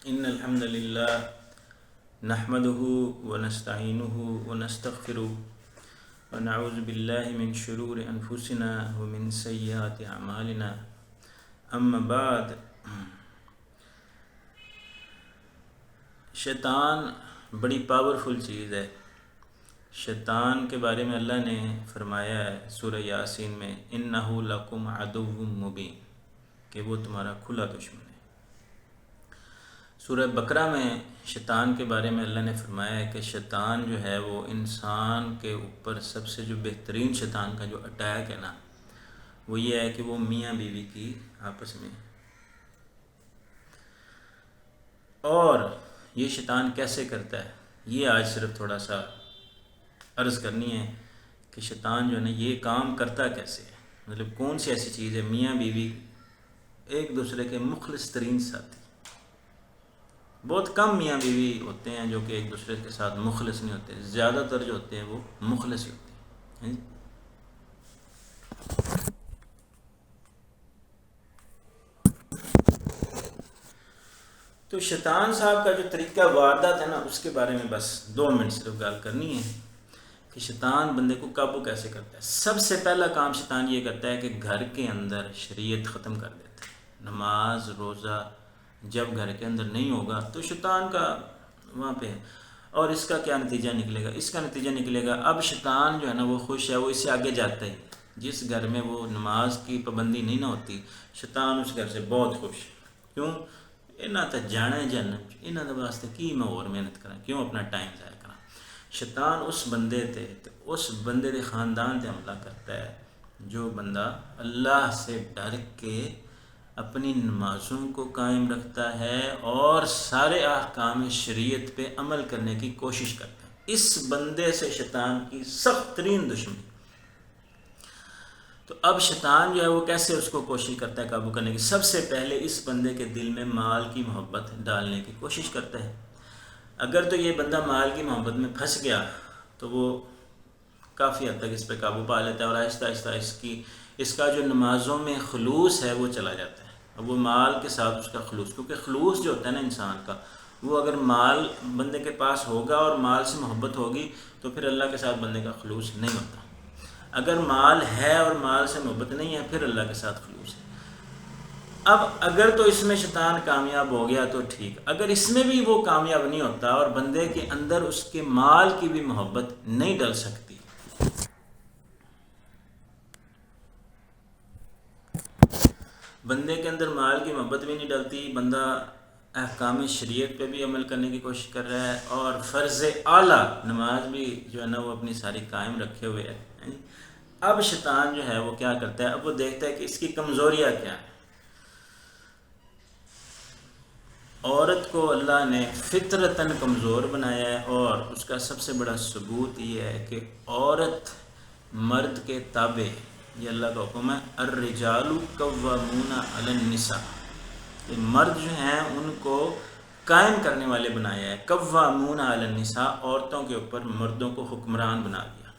إن الحمد لله نحمده ونستعينه ونستغفره ونعوذ بالله من شرور أنفسنا ومن سيئات أعمالنا أما بعد. شیطان بڑی پاورفل چیز ہے. شیطان کے بارے میں اللہ نے فرمایا ہے سورہ یاسین میں انَّهُ لَكُمْ عَدُوٌّ مُّبِينٌ کہ وہ تمہارا کھلا دشمن ہے. سورہ بقرہ میں شیطان کے بارے میں اللہ نے فرمایا ہے کہ شیطان جو ہے وہ انسان کے اوپر سب سے جو بہترین شیطان کا جو اٹیک ہے نا وہ یہ ہے کہ وہ میاں بیوی کی آپس میں. اور یہ شیطان کیسے کرتا ہے یہ آج صرف تھوڑا سا عرض کرنی ہے کہ شیطان جو ہے نا یہ کام کرتا کیسے ہے. مطلب کون سی ایسی چیز ہے میاں بیوی ایک دوسرے کے مخلص ترین ساتھی. بہت کم میاں بیوی ہوتے ہیں جو کہ ایک دوسرے کے ساتھ مخلص نہیں ہوتے. زیادہ تر جو ہوتے ہیں وہ مخلص ہی ہوتے ہیں. تو شیطان صاحب کا جو طریقہ واردات ہے نا اس کے بارے میں بس 2 منٹ صرف گال کرنی ہے کہ شیطان بندے کو قابو کیسے کرتا ہے. سب سے پہلا کام شیطان یہ کرتا ہے کہ گھر کے اندر شریعت ختم کر دیتا ہے. نماز روزہ جب گھر کے اندر نہیں ہوگا تو شیطان کا وہاں پہ ہے. اور اس کا کیا نتیجہ نکلے گا؟ اس کا نتیجہ نکلے گا اب شیطان جو ہے نا وہ خوش ہے، وہ اس سے آگے جاتا ہے. جس گھر میں وہ نماز کی پابندی نہیں نہ ہوتی شیطان اس گھر سے بہت خوش. کیوں؟ انہاں تے جانا ہے جنم، انہاں دے واسطے کی میں اور محنت کراں، کیوں اپنا ٹائم ضائع کراں. شیطان اس بندے تے اس بندے دے خاندان تے حملہ کرتا ہے جو بندہ اللہ سے ڈر کے اپنی نمازوں کو قائم رکھتا ہے اور سارے احکام شریعت پہ عمل کرنے کی کوشش کرتا ہے. اس بندے سے شیطان کی سخت ترین دشمنی. تو اب شیطان جو ہے وہ کیسے اس کو کوشش کرتا ہے قابو کرنے کی؟ سب سے پہلے اس بندے کے دل میں مال کی محبت ڈالنے کی کوشش کرتا ہے. اگر تو یہ بندہ مال کی محبت میں پھنس گیا تو وہ کافی حد تک اس پہ قابو پا لیتا ہے اور آہستہ آہستہ اس کا جو نمازوں میں خلوص ہے وہ چلا جاتا ہے. اب وہ مال کے ساتھ اس کا خلوص، کیونکہ خلوص جو ہوتا ہے نا انسان کا وہ اگر مال بندے کے پاس ہوگا اور مال سے محبت ہوگی تو پھر اللہ کے ساتھ بندے کا خلوص نہیں ہوتا. اگر مال ہے اور مال سے محبت نہیں ہے پھر اللہ کے ساتھ خلوص ہے. اب اگر تو اس میں شیطان کامیاب ہو گیا تو ٹھیک، اگر اس میں بھی وہ کامیاب نہیں ہوتا اور بندے کے اندر اس کے مال کی بھی محبت نہیں ڈل سکتی، بندے کے اندر مال کی محبت بھی نہیں ڈلتی، بندہ احکام شریعت پہ بھی عمل کرنے کی کوشش کر رہا ہے اور فرض اعلیٰ نماز بھی جو ہے نا وہ اپنی ساری قائم رکھے ہوئے ہے. اب شیطان جو ہے وہ کیا کرتا ہے؟ اب وہ دیکھتا ہے کہ اس کی کمزوریاں کیا ہیں. عورت کو اللہ نے فطرتاً کمزور بنایا ہے اور اس کا سب سے بڑا ثبوت یہ ہے کہ عورت مرد کے تابع ہے. یہ اللہ کا حکم ہے الرجال قوامون علی النساء. یہ مرد جو ہیں ان کو قائم کرنے والے بنایا ہے. قوامون علی النساء، عورتوں کے اوپر مردوں کو حکمران بنا دیا.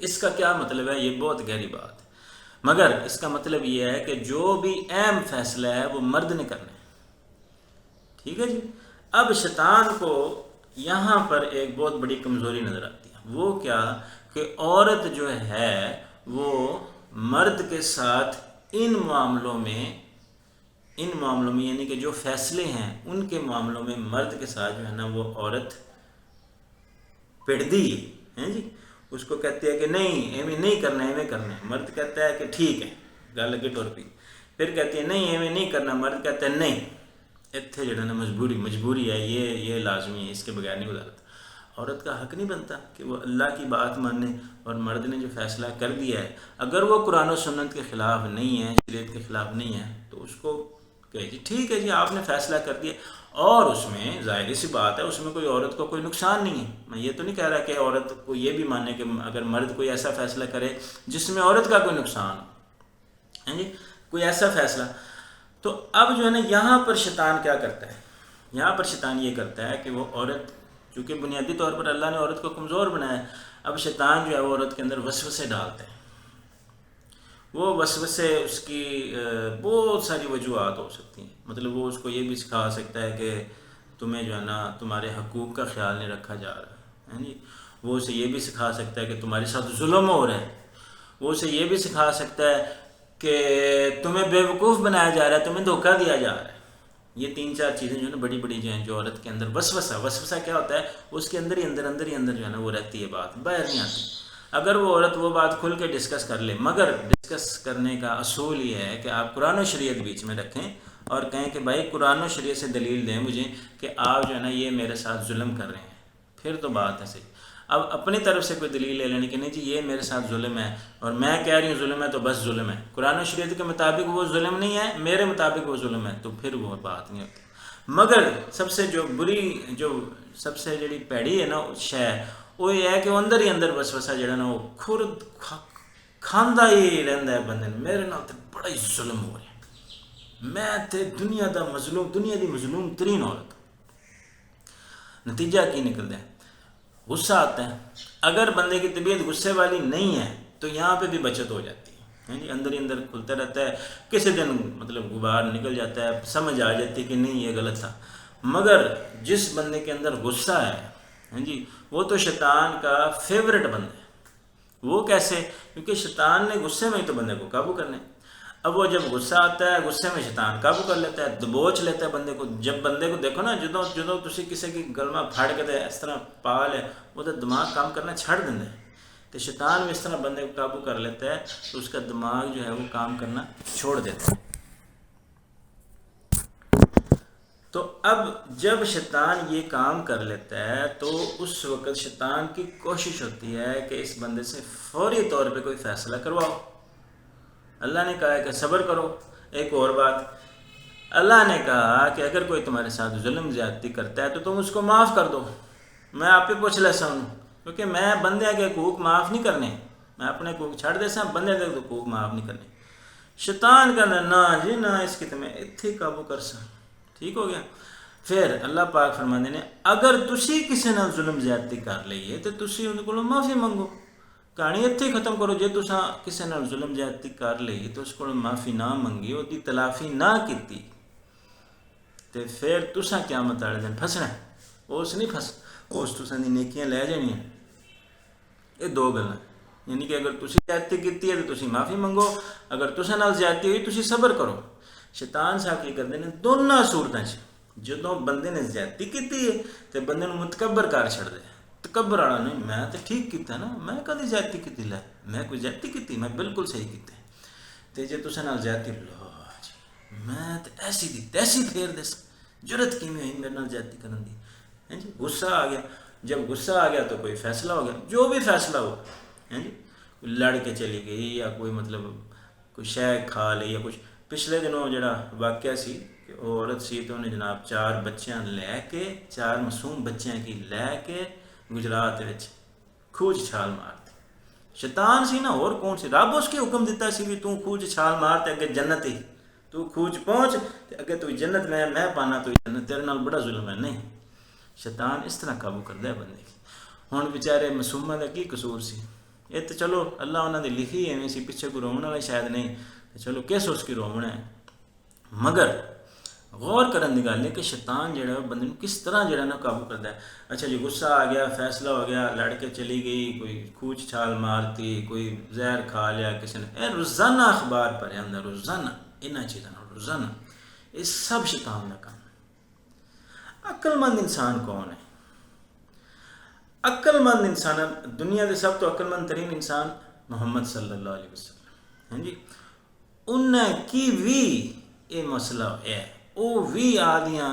اس کا کیا مطلب ہے؟ یہ بہت گہری بات ہے، مگر اس کا مطلب یہ ہے کہ جو بھی اہم فیصلہ ہے وہ مرد نے کرنا ہے. ٹھیک ہے جی. اب شیطان کو یہاں پر ایک بہت بڑی کمزوری نظر آتی ہے. وہ کیا کہ عورت جو ہے وہ مرد کے ساتھ ان معاملوں میں یعنی کہ جو فیصلے ہیں ان کے معاملوں میں مرد کے ساتھ جو ہے نا وہ عورت پڑدی ہے جی. اس کو کہتی ہے کہ نہیں ایویں نہیں کرنا، ایویں کرنا ہے. مرد کہتا ہے کہ ٹھیک ہے گل اگے ٹر پئی. پھر کہتی ہے نہیں ایویں نہیں کرنا. مرد کہتا ہے نہیں اتنے جڑا نا مجبوری ہے، یہ لازمی ہے، اس کے بغیر نہیں گزارتا. عورت کا حق نہیں بنتا کہ وہ اللہ کی بات مانے اور مرد نے جو فیصلہ کر دیا ہے اگر وہ قرآن و سنت کے خلاف نہیں ہے، شریعت کے خلاف نہیں ہے تو اس کو کہے جی ٹھیک ہے جی آپ نے فیصلہ کر دیا. اور اس میں ظاہری سی بات ہے اس میں کوئی عورت کو کوئی نقصان نہیں ہے. میں یہ تو نہیں کہہ رہا کہ عورت کو یہ بھی مانے کہ اگر مرد کوئی ایسا فیصلہ کرے جس میں عورت کا کوئی نقصان ہے جی کوئی ایسا فیصلہ. تو اب جو ہے نا یہاں پر شیطان کیا کرتا ہے؟ یہاں پر شیطان یہ کرتا ہے کہ وہ عورت، چونکہ بنیادی طور پر اللہ نے عورت کو کمزور بنایا ہے، اب شیطان جو ہے وہ عورت کے اندر وسوسے ڈالتا ہے. وہ وسوسے اس کی بہت ساری وجوہات ہو سکتی ہیں. مطلب وہ اس کو یہ بھی سکھا سکتا ہے کہ تمہیں جو ہے نا تمہارے حقوق کا خیال نہیں رکھا جا رہا ہے جی. وہ اسے یہ بھی سکھا سکتا ہے کہ تمہارے ساتھ ظلم ہو رہا ہے. وہ اسے یہ بھی سکھا سکتا ہے کہ تمہیں بیوقوف بنایا جا رہا ہے, تمہیں دھوکہ دیا جا رہا ہے. یہ 3-4 چیزیں جو ہے نا بڑی بڑی جو ہیں, جو عورت کے اندر وسوسہ کیا ہوتا ہے, اس کے اندر ہی اندر جو ہے نا وہ رہتی ہے, بات باہر نہیں آتی. اگر وہ عورت وہ بات کھل کے ڈسکس کر لے, مگر ڈسکس کرنے کا اصول یہ ہے کہ آپ قرآن و شریعت بیچ میں رکھیں اور کہیں کہ بھائی قرآن و شریعت سے دلیل دیں مجھے کہ آپ جو ہے نا یہ میرے ساتھ ظلم کر رہے ہیں, پھر تو بات ہے صحیح. اب اپنی طرف سے کوئی دلیل لے لینے کہ نہیں جی یہ میرے ساتھ ظلم ہے اور میں کہہ رہی ہوں ظلم ہے تو بس ظلم ہے, قرآن و شریعت کے مطابق وہ ظلم نہیں ہے, میرے مطابق وہ ظلم ہے, تو پھر وہ بات نہیں ہوتی. مگر سب سے جو بری, جو سب سے جڑی پیڑی ہے نا شے, وہ یہ ہے کہ وہ اندر ہی اندر وسوسہ جڑا نا وہ خود کھاندا ہی رہندا ہے بندے نے, میرے نال تے بڑا ہی ظلم ہو رہا ہے, میں تے دنیا دی مظلوم ترین عورت. نتیجہ کی نکلتا ہے, غصہ آتا ہے. اگر بندے کی طبیعت غصے والی نہیں ہے تو یہاں پہ بھی بچت ہو جاتی ہے جی, اندر ہی اندر کھلتا رہتا ہے. کسی دن مطلب غبار نکل جاتا ہے, سمجھ آ جاتی ہے کہ نہیں یہ غلط تھا. مگر جس بندے کے اندر غصہ ہے جی, وہ تو شیطان کا فیورٹ بندہ ہے. وہ کیسے؟ کیونکہ شیطان نے غصے میں ہی تو بندے کو قابو کرنا ہے. اب وہ جب غصہ آتا ہے, غصے میں شیطان قابو کر لیتا ہے, دبوچ لیتا ہے بندے کو. جب بندے کو دیکھو نا, جدوں تسی کسی کی گلما پھاڑ کے دے اس طرح پا لے, وہ تو دماغ کام کرنا چھڑ دیندا ہے. تو شیطان بھی اس طرح بندے کو قابو کر لیتا ہے تو اس کا دماغ جو ہے وہ کام کرنا چھوڑ دیتا ہے. تو اب جب شیطان یہ کام کر لیتا ہے تو اس وقت شیطان کی کوشش ہوتی ہے کہ اس بندے سے فوری طور پہ کوئی فیصلہ کرواؤ. اللہ نے کہا ہے کہ صبر کرو. ایک اور بات, اللہ نے کہا کہ اگر کوئی تمہارے ساتھ ظلم زیادتی کرتا ہے تو تم اس کو معاف کر دو. میں آپ پہ پوچھ لیسا ہوں, کیونکہ میں بندے کے حقوق معاف نہیں کرنے, میں اپنے حقوق چھڑ دے سا, بندے کے حقوق معاف نہیں کرنے. شیطان کا نہ جی نہ, اس کی تمہیں اتھی قابو کر سا. ٹھیک ہو گیا. پھر اللہ پاک فرماندے نے اگر تسی کسی نال ظلم زیادتی کر لئیے تو تسی ان کو معافی منگو. کہانی اتنے ختم کرو. جے تساں کسی نال ظلم زیادتی کر لئی تو اس کو معافی نہ منگی, وہ دی تلافی نہ کیتی, تے پھر تساں قیامت والے دن پھسنا. اس نہیں پھس, اس تساں دی نیکیاں لے جانیاں. یہ دو گلاں, یعنی کہ اگر تسی زیادتی کیتی ہے تو تسی معافی منگو, اگر تساں نال زیادتی ہوئی تسی صبر کرو. شیطان صاحب کی کرتے ہیں دونوں صورتیں چ, جدوں بندے نے زیادتی کیتی ہے تو بندے نوں متکبر کر چھڑ دے. تکبر والا نہیں, میں تو ٹھیک کیتا نا, میں کدی زیادتی کیتی, لے میں کوئی زیادتی کیتی, میں بالکل صحیح کیتے. تے جے تساں نال زیادتی, لو جی میں تے ایسی دی تیسی پھیر دس, جرت کیویں ہوئی میرے نال زیادتی کرن دی. ہیں جی غصہ آ گیا. جب غصہ آ گیا تو کوئی فیصلہ ہو گیا, جو بھی فیصلہ ہو, ہیں جی لڑ کے چلی گئی یا کوئی مطلب کوئی شے کھا لی یا کچھ. پچھلے دنوں جڑا واقعہ سی کہ وہ عورت سی تو انہیں جناب 4 بچیاں لے کے, 4 معصوم بچیاں کی لے کے گجرات وچ کھوج چھال مارتی. شیطان سی نا, اور کون سی, رب اس کے حکم دیتا سی بھی تو کھوج چھال مارتے اگے جنت ہی, تو کھوج پہنچ اگے تو جنت میں پانا, تو جنت تیرے نال بڑا ظلم ہے. نہیں, شیطان اس طرح قابو کرتا ہے بندے کی. ہن بیچارے معصوماں دا کی قصور سی؟ یہ تو چلو اللہ انہاں دی لکھی ایویں سی, پیچھے کوئی رومن والا شاید نہیں, چلو کس اس کی رومنا ہے. مگر غور کرن دی گل ہے کہ شیطان جڑا ہے بندے نوں کس طرح جڑا نا قابو کرتا ہے. اچھا جی غصہ آ گیا, فیصلہ ہو گیا, لڑ کے چلی گئی, کوئی کھوچ چھال مارتی, کوئی زہر کھا لیا کسی نے. اے روزانہ اخبار پڑھیا ہوندا, روزانہ انہاں چیزاں روزانہ, یہ سب شیطان دا کام. عقل مند انسان کون ہے؟ عقل مند انسان دنیا کے سب تو عقل مند ترین انسان محمد صلی اللہ علیہ وسلم ہیں جی. انہیں کی بھی یہ مسئلہ ہے, وہ بھی آدیاں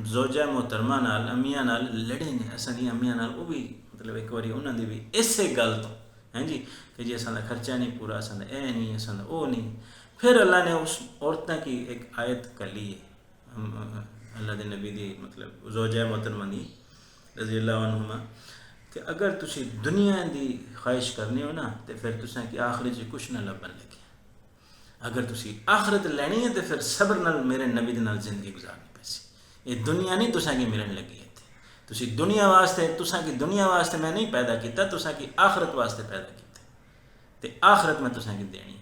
زوجہ محترمہ نال, امیاں نال لڑے نے. اساں دی امیاں نال وہ بھی مطلب ایک باری انہاں دی بھی اسے گل تو ہیں جی کہ جی اساں دا خرچہ نہیں پورا, اساں دا اے نہیں, اساں دا او نہیں. پھر اللہ نے اس عورتیں کی ایک آیت کلی ہے اللہ دے نبی دی, مطلب زوجہ محترمہ دی رضی اللہ عنہما, کہ اگر تسی دنیا دی خواہش کرنی ہو نا تو پھر تساں کی آخرت چ کچھ نہ لبن لگے. اگر تسی آخرت لینی ہے تو پھر صبر نال میرے نبی دے نال زندگی گزارنی پیسی. یہ دنیا نہیں تساں کی ملن لگی ہے, تسی دنیا واسطے, تساں کی دنیا واسطے میں نہیں پیدا کیتا, تساں کی آخرت واسطے پیدا کیتا, تے آخرت میں تساں کی دینی.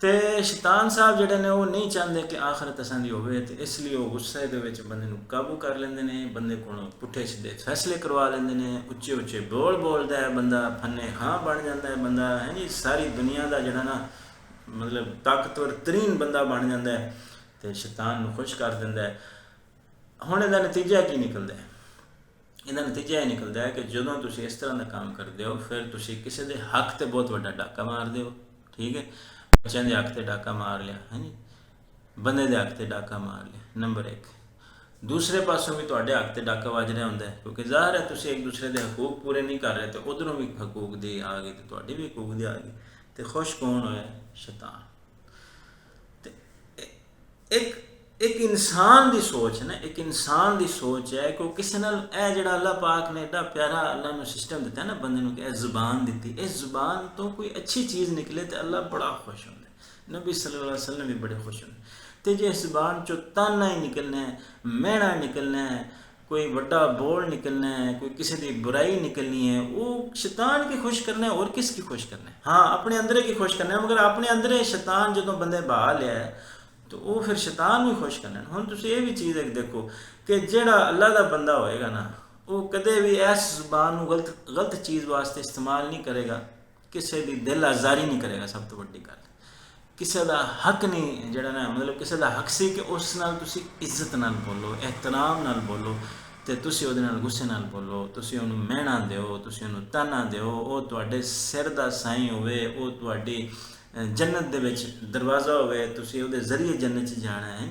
ਤੇ ਸ਼ੈਤਾਨ ਸਾਹਿਬ ਜਿਹੜੇ ਨੇ ਉਹ ਨਹੀਂ ਚਾਹੁੰਦੇ ਕਿ ਆਖਰਤ ਅਸਾਂ ਦੀ ਹੋਵੇ, ਤੇ ਇਸ ਲਈ ਉਹ ਗੁੱਸੇ ਦੇ ਵਿੱਚ ਬੰਦੇ ਨੂੰ ਕਾਬੂ ਕਰ ਲੈਂਦੇ ਨੇ, ਬੰਦੇ ਕੋਲੋਂ ਪੁੱਠੇ ਸਿੱਧੇ ਫੈਸਲੇ ਕਰਵਾ ਲੈਂਦੇ ਨੇ, ਉੱਚੇ ਉੱਚੇ ਬੋਲਦਾ ਹੈ ਬੰਦਾ, ਫੰਨੇ ਖਾਂ ਬਣ ਜਾਂਦਾ ਹੈ ਬੰਦਾ, ਹੈ ਜੀ, ਸਾਰੀ ਦੁਨੀਆ ਦਾ ਜਿਹੜਾ ਨਾ ਮਤਲਬ ਤਾਕਤਵਰ ਤਰੀਨ ਬੰਦਾ ਬਣ ਜਾਂਦਾ ਹੈ ਤੇ ਸ਼ੈਤਾਨ ਨੂੰ ਖੁਸ਼ ਕਰ ਦਿੰਦਾ ਹੈ। ਹੁਣ ਇਹਦਾ ਨਤੀਜਾ ਕੀ ਨਿਕਲਦਾ ਹੈ? ਇਹਦਾ ਨਤੀਜਾ ਇਹ ਨਿਕਲਦਾ ਹੈ ਕਿ ਜਦੋਂ ਤੁਸੀਂ ਇਸ ਤਰ੍ਹਾਂ ਦਾ ਕੰਮ ਕਰਦੇ ਹੋ ਫਿਰ ਤੁਸੀਂ ਕਿਸੇ ਦੇ ਹੱਕ 'ਤੇ ਬਹੁਤ ਵੱਡਾ ਡਾਕਾ ਮਾਰਦੇ ਹੋ। ਠੀਕ ਹੈ, ਬੱਚਿਆਂ ਦੇ ਹੱਕ 'ਤੇ ਡਾਕਾ ਮਾਰ ਲਿਆ, ਹਾਂਜੀ, ਬੰਦੇ ਦੇ ਹੱਕ 'ਤੇ ਡਾਕਾ ਮਾਰ ਲਿਆ, ਨੰਬਰ 1। ਦੂਸਰੇ ਪਾਸੋਂ ਵੀ ਤੁਹਾਡੇ ਹੱਕ 'ਤੇ ਡਾਕਾ ਵੱਜ ਰਿਹਾ ਹੁੰਦਾ ਹੈ, ਕਿਉਂਕਿ ਜ਼ਾਹਰ ਹੈ ਤੁਸੀਂ ਇੱਕ ਦੂਸਰੇ ਦੇ ਹਕੂਕ ਪੂਰੇ ਨਹੀਂ ਕਰ ਰਹੇ, ਤੇ ਉੱਧਰੋਂ ਵੀ ਹਕੂਕ ਦੀ ਆ ਗਈ ਤੇ ਤੁਹਾਡੀ ਵੀ ਹਕੂਕ ਦੀ ਆ ਗਈ, ਤੇ ਖੁਸ਼ ਕੌਣ ਹੋਇਆ? ਸ਼ੈਤਾਨ। ਤੇ ਇੱਕ ਇਨਸਾਨ ਦੀ ਸੋਚ ਹੈ ਨਾ, ਇੱਕ ਇਨਸਾਨ ਦੀ ਸੋਚ ਹੈ ਕਿ ਉਹ ਕਿਸੇ ਨਾਲ ਇਹ ਜਿਹੜਾ ਅੱਲਾਹ ਪਾਕ ਨੇ ਐਡਾ ਪਿਆਰਾ ਅੱਲਾਹ ਨੂੰ ਸਿਸਟਮ ਦਿੱਤਾ ਨਾ ਬੰਦੇ ਨੂੰ, ਕਿ ਇਹ ਜ਼ੁਬਾਨ ਦਿੱਤੀ, ਇਸ ਜ਼ੁਬਾਨ ਤੋਂ ਕੋਈ ਅੱਛੀ ਚੀਜ਼ ਨਿਕਲੇ ਤੇ ਅੱਲਾਹ ਬੜਾ ਖੁਸ਼ ਹੁੰਦਾ ਹੈ, ਨਬੀ ਸੱਲੱਲਾਹੁ ਅਲੈਹਿ ਵਸੱਲਮ ਵੀ ਬੜੇ ਖੁਸ਼ ਹੁੰਦੇ। ਤੇ ਜੇ ਇਸ ਜ਼ੁਬਾਨ 'ਚੋਂ ਤਾਨਾ ਹੀ ਨਿਕਲਣਾ ਹੈ, ਮਹਿਣਾ ਨਿਕਲਣਾ ਹੈ, ਕੋਈ ਵੱਡਾ ਬੋਲ ਨਿਕਲਣਾ ਹੈ, ਕੋਈ ਕਿਸੇ ਦੀ ਬੁਰਾਈ ਨਿਕلنی ہے, وہ شیطان کی خوش کرنا ہے اور کس کی خوش کرنا ہے؟ ہاں اپنے اندرے کی خوش کرنا ہے، مگر اپنے اندرے شیطان جدوں بندے بہا لیا ہے تو وہ پھر شیطان بھی خوش کرنا ہے۔ ہن تسی یہ بھی چیز ایک دیکھو کہ جڑا اللہ دا بندہ ہوئے گا نا، وہ کدے بھی ایس زبان نو غلط چیز واسطے استعمال نہیں کرے گا، کسی دی دل آزاری نہیں کرے گا۔ سب تو بڑی گل کسی دا حق نہیں جڑا نا، مطلب کسی دا حق سی کہ اس نال تسی عزت نال بولو، احترام نال بولو، تے تسی او دے نال غصے نال بولو، تسی اونوں مہنا دیو، تسی اونوں تانا دیو، او تواڈے سر دا سائیں ہوئے، او تواڈی جنت دے وچ دروازہ ہوئے، تسی او دے ذریعے جنت چ جانا ہے۔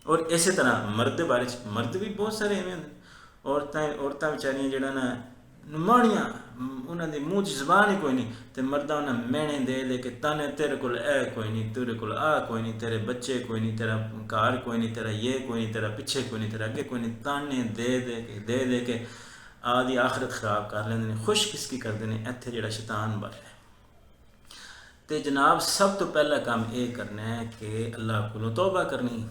اور اسی طرح مرد دے بارے مرد بھی بہت سارے ایویں ہوندے، عورتاں بیچاریاں جڑا نا ماڑیاں، انہاں دی منہ چ زبان ہی کوئی نہیں، تے مرداں انہاں مہنے دے کے تانے، تیرے کول اے کوئی نہیں، تیرے کول آ کوئی نہیں، تیرے بچے کوئی نہیں، تیرا گھر کوئی نہیں، تیرا یہ کوئی نہیں، تیرا پیچھے کوئی نہیں، تیرا اگے کوئی نہیں، تانے دے کے آدھی آخرت خراب کر لیندے نے۔ خوش کس کی کردے نے؟ ایتھے جڑا شیطان بن ہے۔ تے جناب سب تو پہلا کام یہ کرنا ہے کہ اللہ کو توبہ کرنی،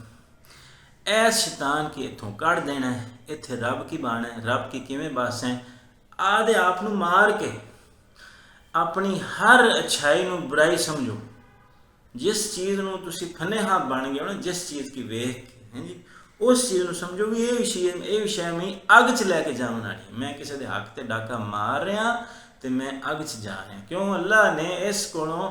ایس شیطان کی اتھوں کڑ دینا ہے، اتھے رب کی بانا ہے، رب کی کیویں باس ہے، آدھے آپ نو مار کے اپنی ہر اچھائی نو برائی سمجھو، جس چیز نو تسی پھنے ہاں بن گئے ہو نا، جس چیز کی ویکھ کے جی اس چیز نو سمجھو بھی یہ شے میں اگ چ لے کے جاون والی، میں کسی دے حق تے ڈاکا مار رہا تے میں اگ چ جا رہا، کیوں؟ اللہ نے اس کولوں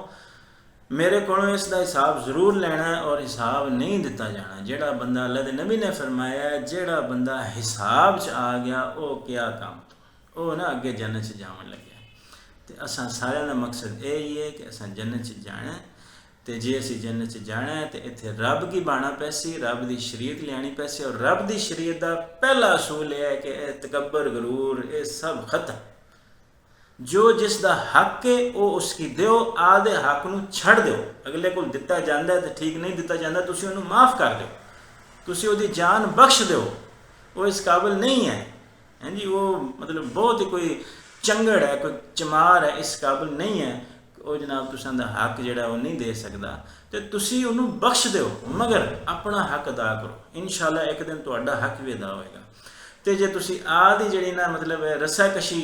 میرے کو اس دا حساب ضرور لینا ہے، اور حساب نہیں دیتا جانا۔ جیڑا بندہ اللہ دے نبی نے فرمایا ہے، جیڑا بندہ حساب چ آ گیا وہ کیا کام تو وہ نا اگے جنت چ جاون لگیا۔ تے اساں سارے دا مقصد یہی ہے کہ اساں جنت چ جانا ہے، تے جے اسی جنت چ جانا ہے تے اتھے رب کی بانا پیسی، رب دی شریعت لیانی پیسی، اور رب دی شریعت دا پہلا اصول یہ ہے کہ اے تکبر غرور اے سب ختم۔ جو جس دا حق ہے وہ اس کی دیو، آدھے حق نو چھڑ دیو، اگلے کو دتا جاندہ ہے تو ٹھیک نہیں دتا جاندہ تسی انہوں معاف کر دیو، تسی وہ دی جان بخش دیو، وہ اس قابل نہیں ہے جی، وہ مطلب بہت ہی کوئی چنگڑ ہے، کوئی چمار ہے، اس قابل نہیں ہے، وہ جناب تساں دا حق جڑا وہ نہیں دے سکتا، تو تسی انہوں بخش دیو، مگر اپنا حق ادا کرو، انشاءاللہ ایک دن تہاڈا حق بھی ادا ہوئے گا۔ تے جے تسی آدھی جڑی نا مطلب رسا کشی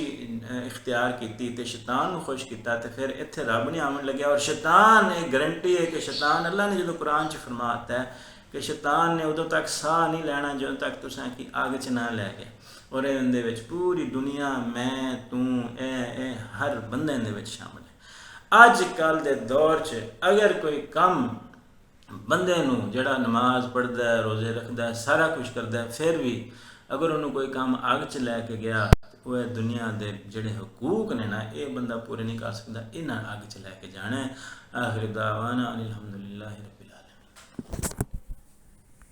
اختیار کیتی تے شیطان نو خوش کیتا، تے پھر اتھے رب نہیں آمن لگیا، اور شیطان ایک گارنٹی ہے کہ شیطان، اللہ نے جدو قرآن چ فرماتا ہے کہ شیطان نے ادو تک ساہ نہیں لینا جدو تک تساں کی آگ چ نہ لے گئے، اور اے اندے وچ پوری دنیا میں اے ہر بندے اندے وچ شامل ہے۔ اج کل دے دور چ اگر کوئی کم بندے نو جڑا نماز پڑھدا ہے، روزے رکھدا ہے، سارا کچھ کردا ہے، پھر بھی اگر انہوں کوئی کام آگ چ لے کے گیا، وہ دنیا دے جڑے حقوق نے نا یہ بندہ پورے نہیں کر سکتا، انہاں آگ چ لے کے جانا ہے۔ آخر دعوانا الحمدللہ رب